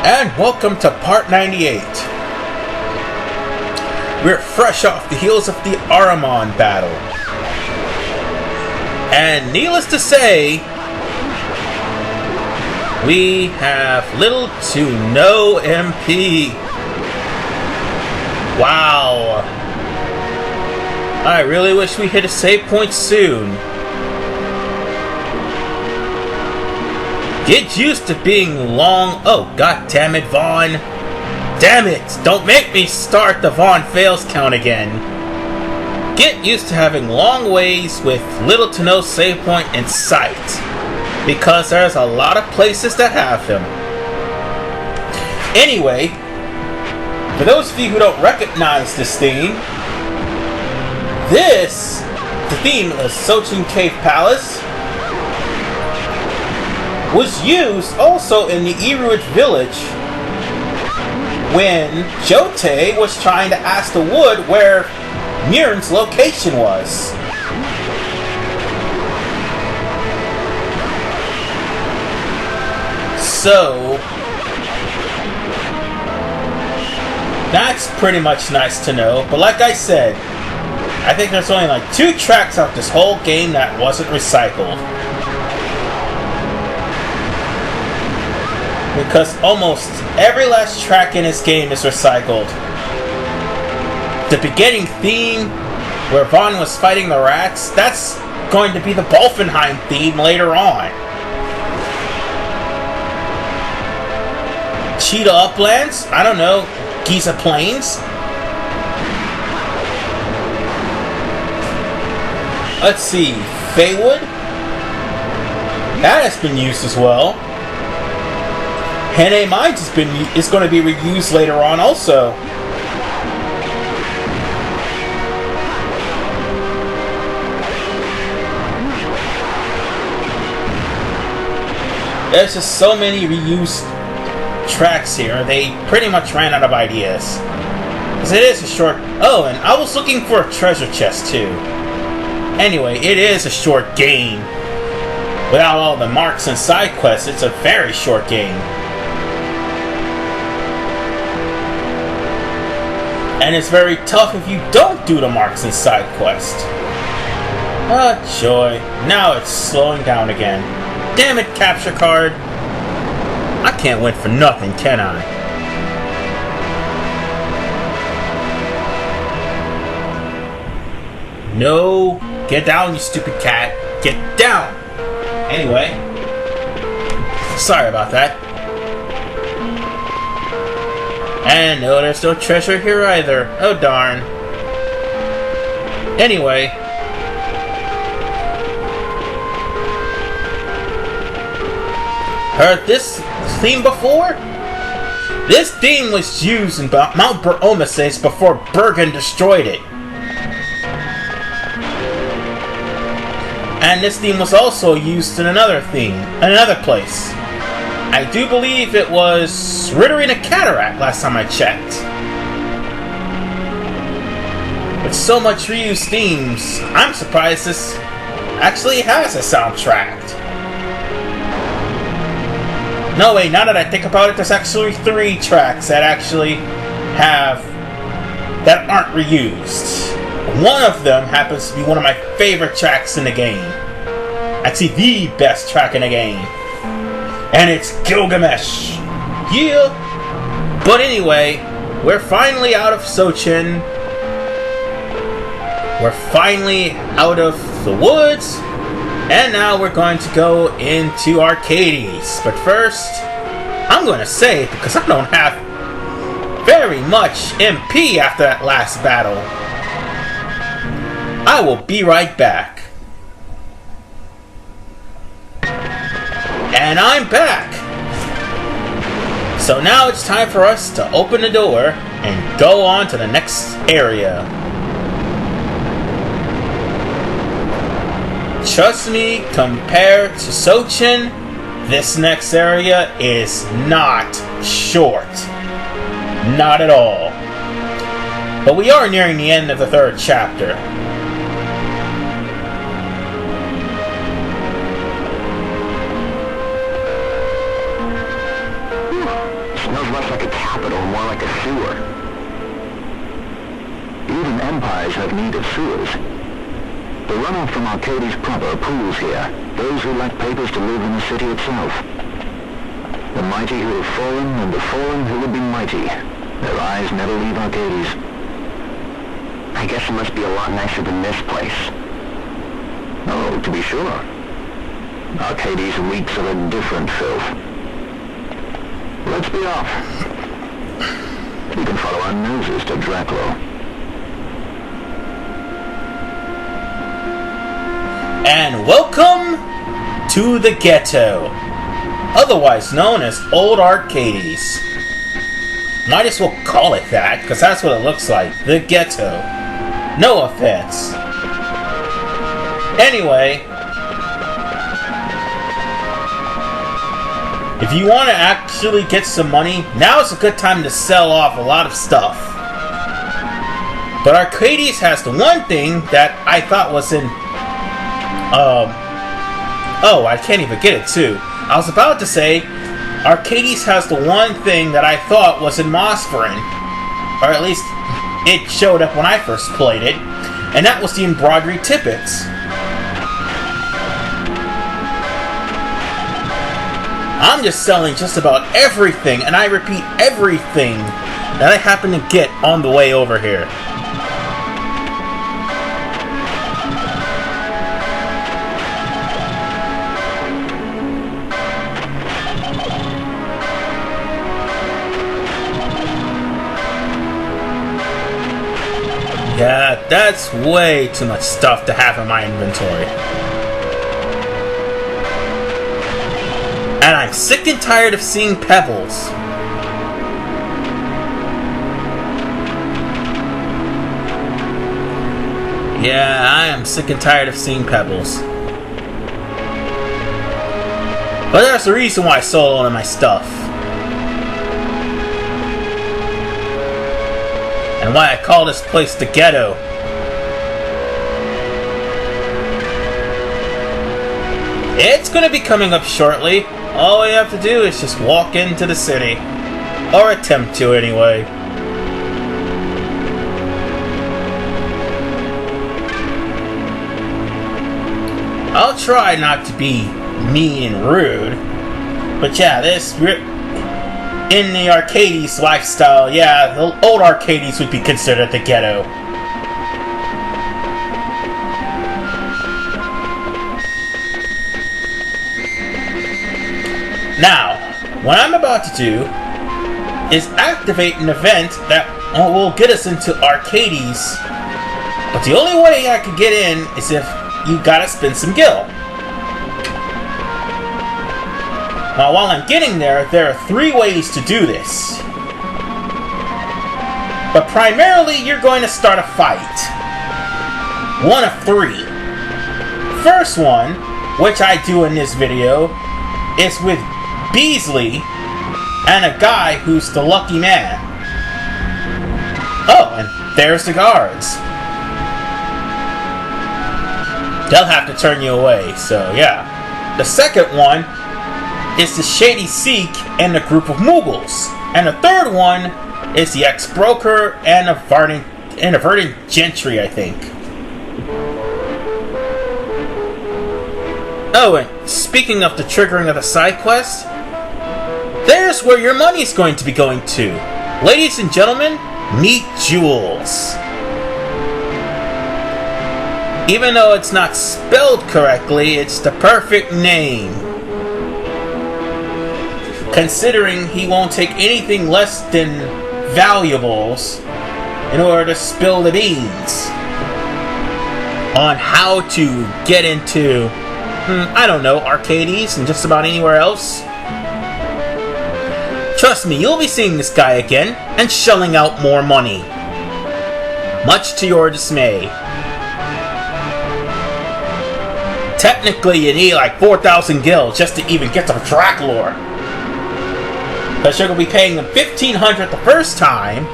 And welcome to part 98. We're fresh off the heels of the Ahriman battle. And needless to say, we have little to no MP. Wow. I really wish we hit a save point soon. Get used to being long. Oh, god damn it, Vaughn. Damn it! Don't make me start the Vaughn fails count again. Get used to having long ways with little to no save point in sight, because there's a lot of places to have him. Anyway, for those of you who don't recognize this theme, the theme of Sochin Cave Palace, was used also in the Iruit village when Jote was trying to ask the wood where Mirren's location was. So that's pretty much nice to know. But like I said, I think there's only like 2 tracks out this whole game that wasn't recycled. Because almost every last track in this game is recycled. The beginning theme, where Vaughn was fighting the rats, that's going to be the Bolfenheim theme later on. Cheetah Uplands? I don't know. Giza Plains? Let's see. Feywood? That has been used as well. Henne Mines is going to be reused later on also. There's just so many reused tracks here, they pretty much ran out of ideas. Because it is a short... Oh, and I was looking for a treasure chest too. Anyway, it is a short game. Without all the marks and side quests, it's a very short game. And it's very tough if you don't do the marks and side quest. Ah, joy. Now it's slowing down again. Damn it, capture card. I can't win for nothing, can I? No. Get down, you stupid cat. Get down. Anyway. Sorry about that. And no, there's no treasure here either. Oh darn. Anyway. Heard this theme before? This theme was used in Mount Bromeses before Bergen destroyed it. And this theme was also used in another place. I do believe it was Ritterina Cataract last time I checked. With so much reused themes, I'm surprised this actually has a soundtrack. No way, now that I think about it, there's actually 3 tracks that aren't reused. One of them happens to be one of my favorite tracks in the game. Actually, the best track in the game. And it's Gilgamesh. Yeah. But anyway, we're finally out of Sochin. We're finally out of the woods. And now we're going to go into Archades. But first, I'm going to save because I don't have very much MP after that last battle. I will be right back. And I'm back! So now it's time for us to open the door and go on to the next area. Trust me, compared to Sochin, this next area is not short. Not at all. But we are nearing the end of the 3rd chapter. smells less like a capital and more like a sewer. Even empires have need of sewers. The runoff from Archades proper pools here, those who lack papers to live in the city itself. The mighty who have fallen, and the fallen who would be mighty. Their eyes never leave Archades. I guess it must be a lot nicer than this place. Oh, to be sure. Archades reeks of a different filth. Let's be off. We can follow our noses to Dracula. And welcome to the ghetto, otherwise known as Old Archades. Might as well call it that, because that's what it looks like, the ghetto. No offense. Anyway, if you want to actually get some money, now is a good time to sell off a lot of stuff. But Archades has the one thing that I thought was in... oh, I can't even get it too. I was about to say, Archades has the one thing that I thought was in Mossburn. Or at least, it showed up when I first played it. And that was the embroidery tippets. I'm just selling just about everything, and I repeat, everything that I happen to get on the way over here. Yeah, that's way too much stuff to have in my inventory. And I'm sick and tired of seeing pebbles. Yeah, I am sick and tired of seeing pebbles. But there's a reason why I sold all of my stuff. And why I call this place the ghetto. It's gonna be coming up shortly. All we have to do is just walk into the city. Or attempt to, anyway. I'll try not to be mean and rude. But yeah, this... in the Archades lifestyle, yeah, the Old Archades would be considered the ghetto. Now, what I'm about to do is activate an event that will get us into Archades, but the only way I can get in is if you gotta spend some gil. Now, while I'm getting there, there are 3 ways to do this. But primarily, you're going to start a fight. One of 3. First one, which I do in this video, is with Beasley and a guy who's the lucky man. Oh, and there's the guards. They'll have to turn you away, so yeah. The second one is the Shady Sikh and a group of Mughals. And the third one is the ex-broker and a verdant gentry, I think. Oh, and speaking of the triggering of the side quest, there's where your money's going to be going to. Ladies and gentlemen, meet Jules. Even though it's not spelled correctly, it's the perfect name. Considering he won't take anything less than valuables in order to spill the beans on how to get into, I don't know, Archades and just about anywhere else. Trust me, you'll be seeing this guy again and shelling out more money. Much to your dismay. Technically, you need like 4,000 gil just to even get to Dracula. Because you're going to be paying them 1,500 the first time.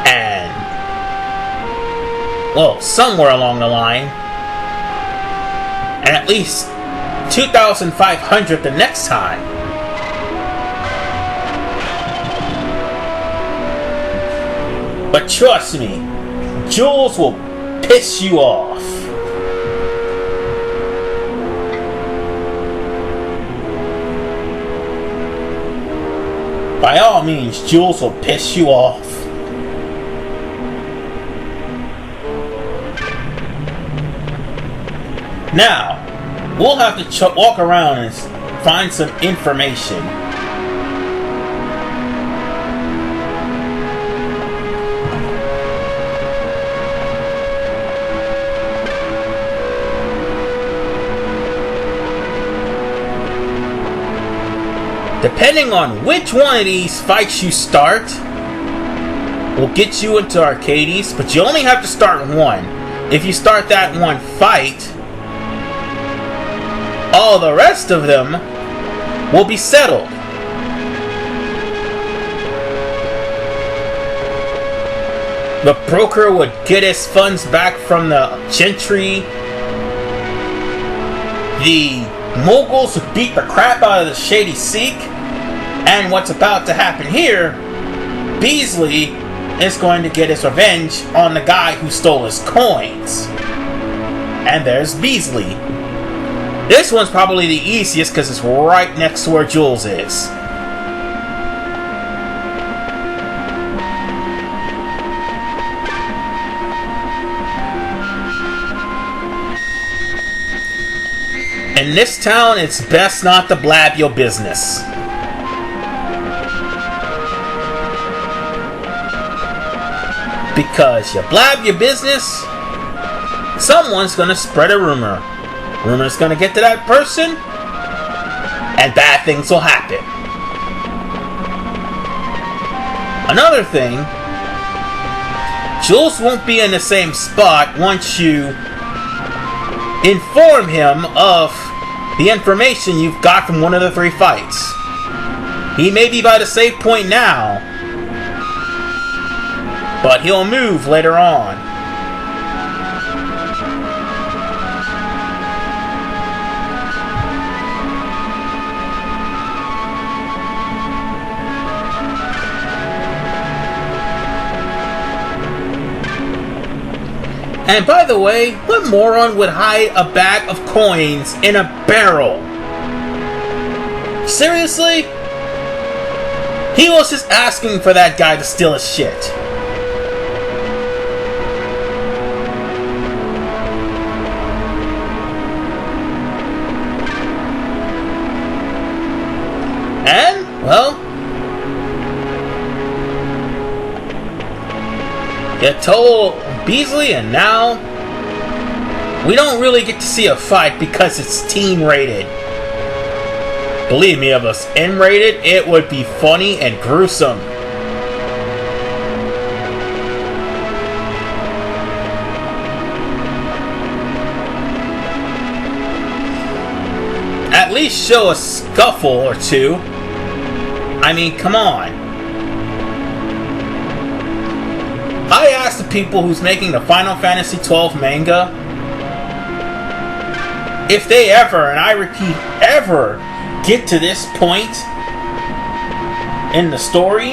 And, well, somewhere along the line. And at least 2,500 the next time. But trust me, Jules will piss you off. By all means, Jules will piss you off. Now, we'll have to walk around and find some information. Depending on which one of these fights you start, will get you into Arcades, but you only have to start one. If you start that one fight, all the rest of them will be settled. The broker would get his funds back from the gentry. The moguls would beat the crap out of the shady Sikh. And what's about to happen here, Beasley is going to get his revenge on the guy who stole his coins. And there's Beasley. This one's probably the easiest because it's right next to where Jules is. In this town, it's best not to blab your business. Because you blab your business, someone's gonna spread a rumor. Rumor's gonna get to that person, and bad things will happen. Another thing, Jules won't be in the same spot once you inform him of the information you've got from one of the 3 fights. He may be by the save point now, but he'll move later on. And by the way, what moron would hide a bag of coins in a barrel? Seriously? He was just asking for that guy to steal his shit. And, well, you told Beasley, and now we don't really get to see a fight because it's teen rated. Believe me, if it was M rated, it would be funny and gruesome. At least show a scuffle or two. I mean, come on. I asked the people who's making the Final Fantasy XII manga if they ever, and I repeat, ever get to this point in the story,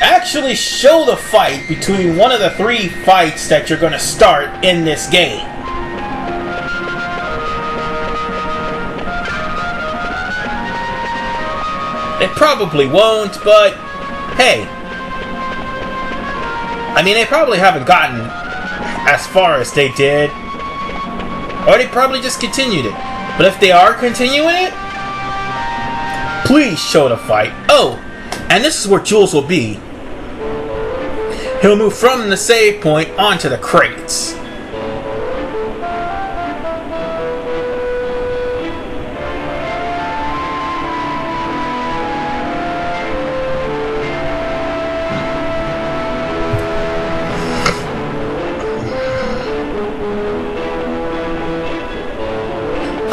actually show the fight between one of the 3 fights that you're going to start in this game. They probably won't, but hey. I mean, they probably haven't gotten as far as they did. Or they probably just continued it. But if they are continuing it, please show the fight. Oh, and this is where Jules will be. He'll move from the save point onto the crates.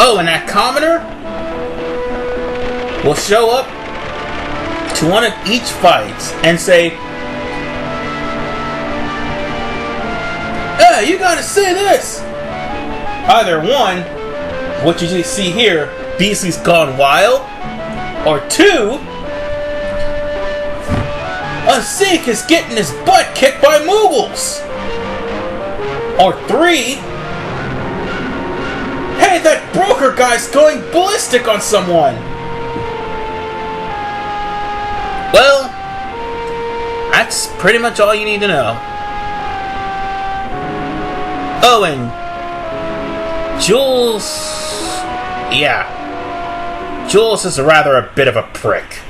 Oh, and that commoner will show up to one of each fights and say, "Hey, you gotta say this!" Either one, what you see here, Beasley's gone wild, or 2, Zeke is getting his butt kicked by Moogles. Or 3. Hey, that broker guy's going ballistic on someone. Well, that's pretty much all you need to know. Oh, and Jules... Yeah. Jules is rather a bit of a prick.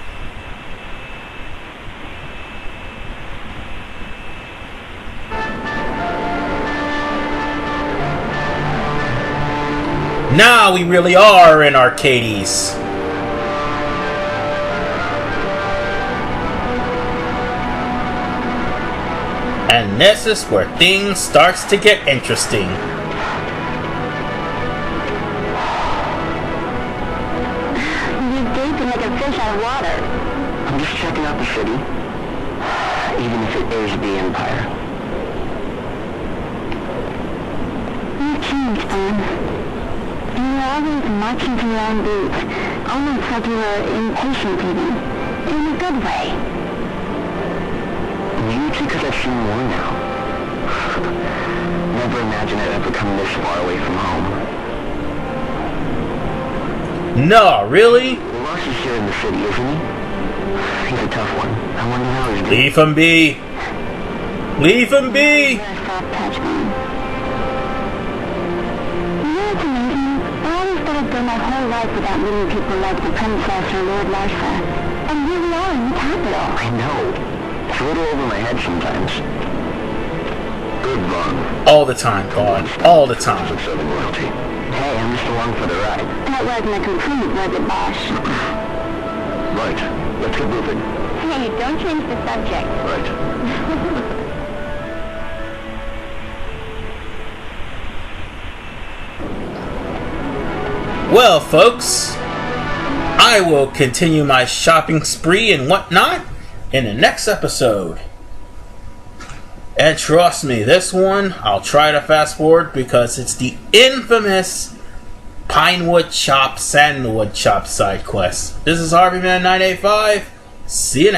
Now we really are in Arcades. And this is where things starts to get interesting. You're gaping like a fish out of water. I'm just checking out the city. Even if it is the Empire. You've changed, Tom. You were always marching to your own beats, almost like you were impatient even, in a good way. Maybe it's because I've seen more now. Never imagined I'd ever come this far away from home. No, really? The boss is here in the city, isn't he? He's a tough one. I wonder how he's doing. Leave him be. Leave him be. You're a soft touch, man. You know what's amazing? I always thought I'd go my whole life without meeting people like the Princess or Lord Larsa. And here we are in the capital. I know. It's a little over my head sometimes. Good run. All the time, God. All the time. Of Southern royalty. Hey, I'm just along for the ride. That wasn't a complete word, the Bosch. Right. Let's get moving. Hey, don't change the subject. Right. Well, folks, I will continue my shopping spree and whatnot in the next episode. And trust me, this one I'll try to fast forward because it's the infamous Pinewood Chop, Sandalwood Chop side quest. This is Harveyman985. See you next.